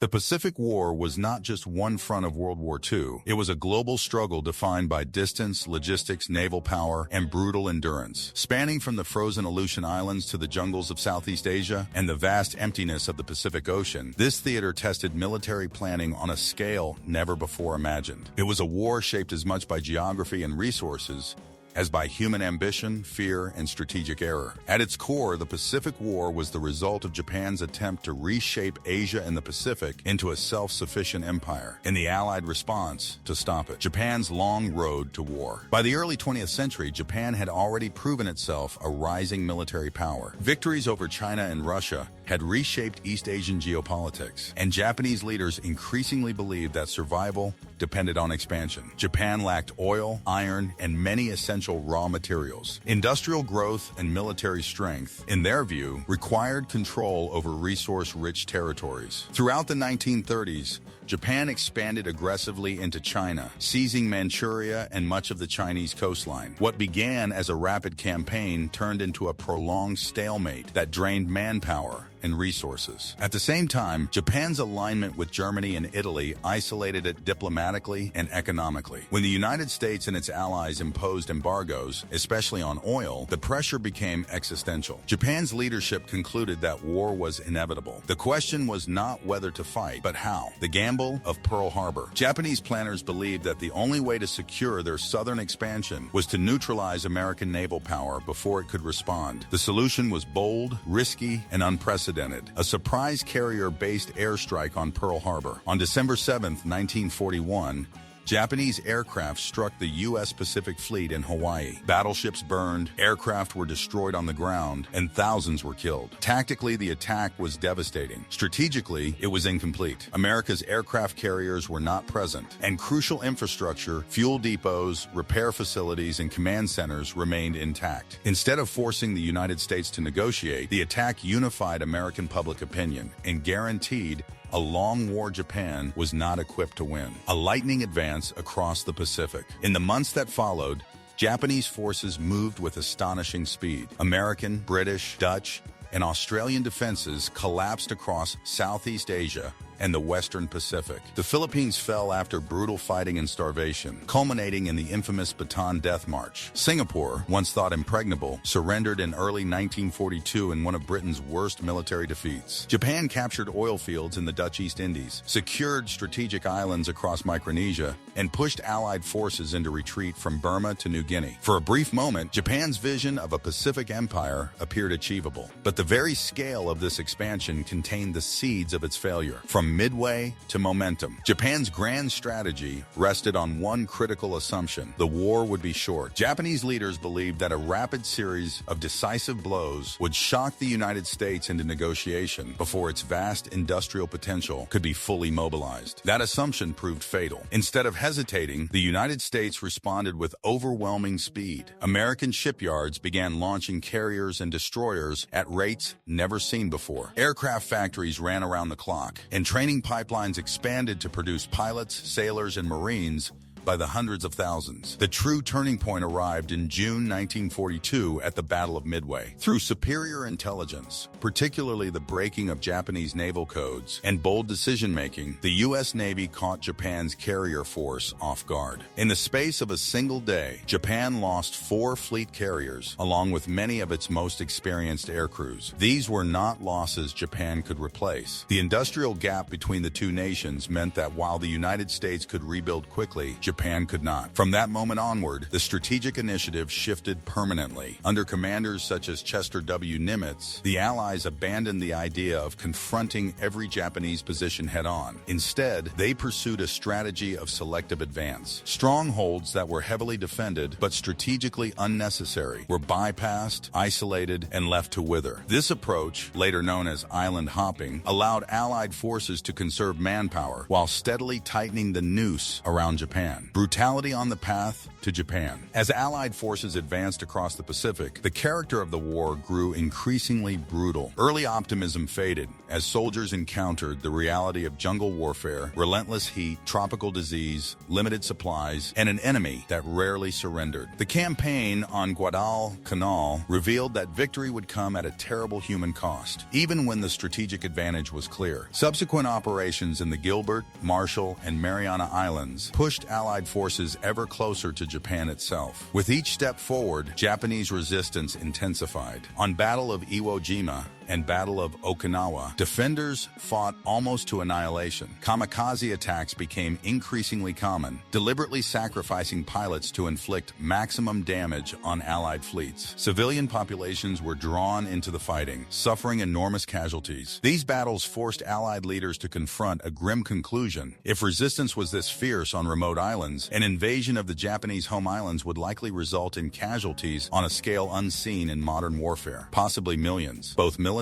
The Pacific War was not just one front of World War II. It was a global struggle defined by distance, logistics, naval power, and brutal endurance. Spanning from the frozen Aleutian Islands to the jungles of Southeast Asia and the vast emptiness of the Pacific Ocean, this theater tested military planning on a scale never before imagined. It was a war shaped as much by geography and resources as by human ambition, fear, and strategic error. At its core, the Pacific War was the result of Japan's attempt to reshape Asia and the Pacific into a self-sufficient empire, and the Allied response to stop it. Japan's long road to war. By the early 20th century, Japan had already proven itself a rising military power. Victories over China and Russia had reshaped East Asian geopolitics, and Japanese leaders increasingly believed that survival depended on expansion. Japan lacked oil, iron, and many essential raw materials. Industrial growth and military strength, in their view, required control over resource-rich territories. Throughout the 1930s, Japan expanded aggressively into China, seizing Manchuria and much of the Chinese coastline. What began as a rapid campaign turned into a prolonged stalemate that drained manpower and resources. At the same time, Japan's alignment with Germany and Italy isolated it diplomatically and economically. When the United States and its allies imposed embargoes, especially on oil, the pressure became existential. Japan's leadership concluded that war was inevitable. The question was not whether to fight, but how. The gamble of Pearl Harbor. Japanese planners believed that the only way to secure their southern expansion was to neutralize American naval power before it could respond. The solution was bold, risky, and unprecedented. A surprise carrier-based airstrike on Pearl Harbor. On December 7, 1941, Japanese aircraft struck the U.S. Pacific Fleet in Hawaii. Battleships burned, aircraft were destroyed on the ground, and thousands were killed. Tactically, the attack was devastating. Strategically, it was incomplete. America's aircraft carriers were not present, and crucial infrastructure, fuel depots, repair facilities, and command centers remained intact. Instead of forcing the United States to negotiate, the attack unified American public opinion and guaranteed a long war Japan was not equipped to win. A lightning advance across the Pacific. In the months that followed, Japanese forces moved with astonishing speed. American, British, Dutch, and Australian defenses collapsed across Southeast Asia and the Western Pacific. The Philippines fell after brutal fighting and starvation, culminating in the infamous Bataan Death March. Singapore, once thought impregnable, surrendered in early 1942 in one of Britain's worst military defeats. Japan captured oil fields in the Dutch East Indies, secured strategic islands across Micronesia, and pushed Allied forces into retreat from Burma to New Guinea. For a brief moment, Japan's vision of a Pacific empire appeared achievable. But the very scale of this expansion contained the seeds of its failure. From Midway to momentum, Japan's grand strategy rested on one critical assumption: the war would be short. Japanese leaders believed that a rapid series of decisive blows would shock the United States into negotiation before its vast industrial potential could be fully mobilized. That assumption proved fatal. Instead of hesitating, the United States responded with overwhelming speed. American shipyards began launching carriers and destroyers at rates never seen before. Aircraft factories ran around the clock, and training pipelines expanded to produce pilots, sailors, and Marines by the hundreds of thousands. The true turning point arrived in June 1942 at the Battle of Midway. Through superior intelligence, particularly the breaking of Japanese naval codes, and bold decision-making, the U.S. Navy caught Japan's carrier force off guard. In the space of a single day, Japan lost 4 fleet carriers, along with many of its most experienced air crews. These were not losses Japan could replace. The industrial gap between the two nations meant that while the United States could rebuild quickly, Japan could not. From that moment onward, the strategic initiative shifted permanently. Under commanders such as Chester W. Nimitz, the Allies abandoned the idea of confronting every Japanese position head-on. Instead, they pursued a strategy of selective advance. Strongholds that were heavily defended but strategically unnecessary were bypassed, isolated, and left to wither. This approach, later known as island hopping, allowed Allied forces to conserve manpower while steadily tightening the noose around Japan. Brutality on the path to Japan. As Allied forces advanced across the Pacific, the character of the war grew increasingly brutal. Early optimism faded, as soldiers encountered the reality of jungle warfare, relentless heat, tropical disease, limited supplies, and an enemy that rarely surrendered. The campaign on Guadalcanal revealed that victory would come at a terrible human cost, even when the strategic advantage was clear. Subsequent operations in the Gilbert, Marshall, and Mariana Islands pushed Allied forces ever closer to Japan itself. With each step forward, Japanese resistance intensified. On Battle of Iwo Jima and Battle of Okinawa, defenders fought almost to annihilation. Kamikaze attacks became increasingly common, deliberately sacrificing pilots to inflict maximum damage on Allied fleets. Civilian populations were drawn into the fighting, suffering enormous casualties. These battles forced Allied leaders to confront a grim conclusion. If resistance was this fierce on remote islands, an invasion of the Japanese home islands would likely result in casualties on a scale unseen in modern warfare, possibly millions, both military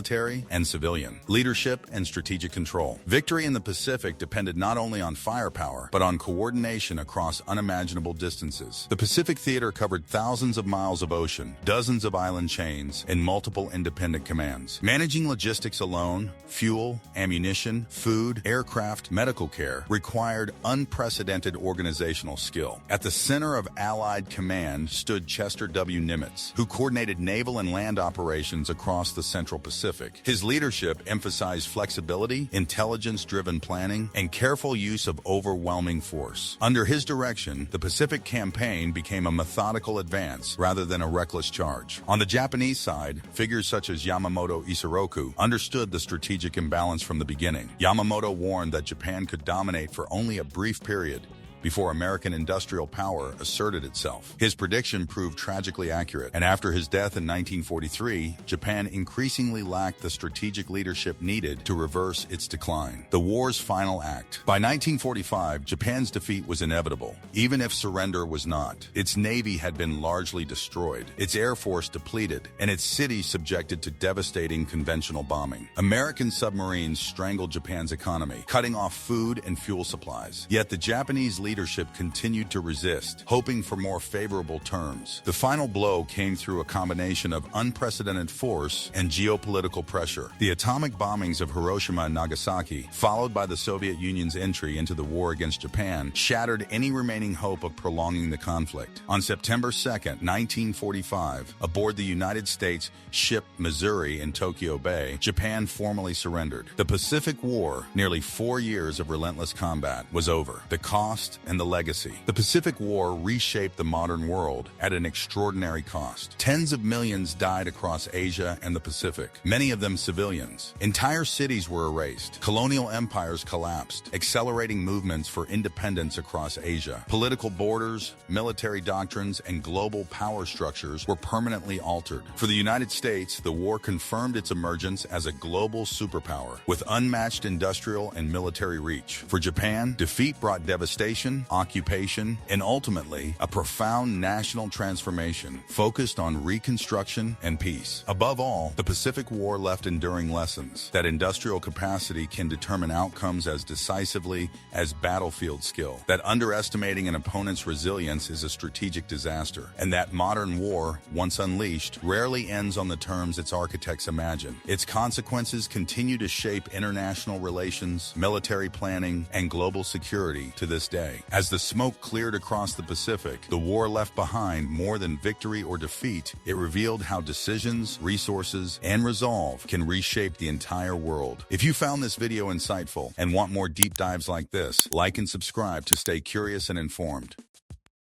and civilian. Leadership and strategic control. Victory in the Pacific depended not only on firepower, but on coordination across unimaginable distances. The Pacific theater covered thousands of miles of ocean, dozens of island chains, and multiple independent commands. Managing logistics alone, fuel, ammunition, food, aircraft, medical care, required unprecedented organizational skill. At the center of Allied command stood Chester W. Nimitz, who coordinated naval and land operations across the Central Pacific. His leadership emphasized flexibility, intelligence-driven planning, and careful use of overwhelming force. Under his direction, the Pacific Campaign became a methodical advance rather than a reckless charge. On the Japanese side, figures such as Yamamoto Isoroku understood the strategic imbalance from the beginning. Yamamoto warned that Japan could dominate for only a brief period before American industrial power asserted itself. His prediction proved tragically accurate, and after his death in 1943, Japan increasingly lacked the strategic leadership needed to reverse its decline. The war's final act. By 1945, Japan's defeat was inevitable, even if surrender was not. Its navy had been largely destroyed, its air force depleted, and its cities subjected to devastating conventional bombing. American submarines strangled Japan's economy, cutting off food and fuel supplies. Yet the Japanese leadership continued to resist, hoping for more favorable terms. The final blow came through a combination of unprecedented force and geopolitical pressure. The atomic bombings of Hiroshima and Nagasaki, followed by the Soviet Union's entry into the war against Japan, shattered any remaining hope of prolonging the conflict. On September 2, 1945, aboard the United States ship Missouri in Tokyo Bay, Japan formally surrendered. The Pacific War, nearly 4 years of relentless combat, was over. The cost and the legacy. The Pacific War reshaped the modern world at an extraordinary cost. Tens of millions died across Asia and the Pacific, many of them civilians. Entire cities were erased. Colonial empires collapsed, accelerating movements for independence across Asia. Political borders, military doctrines, and global power structures were permanently altered. For the United States, the war confirmed its emergence as a global superpower with unmatched industrial and military reach. For Japan, defeat brought devastation, occupation, and ultimately a profound national transformation focused on reconstruction and peace. Above all, the Pacific War left enduring lessons that industrial capacity can determine outcomes as decisively as battlefield skill, that underestimating an opponent's resilience is a strategic disaster, and that modern war, once unleashed, rarely ends on the terms its architects imagine. Its consequences continue to shape international relations, military planning, and global security to this day. As the smoke cleared across the Pacific, the war left behind more than victory or defeat. It revealed how decisions, resources, and resolve can reshape the entire world. If you found this video insightful and want more deep dives like this, like and subscribe to stay curious and informed.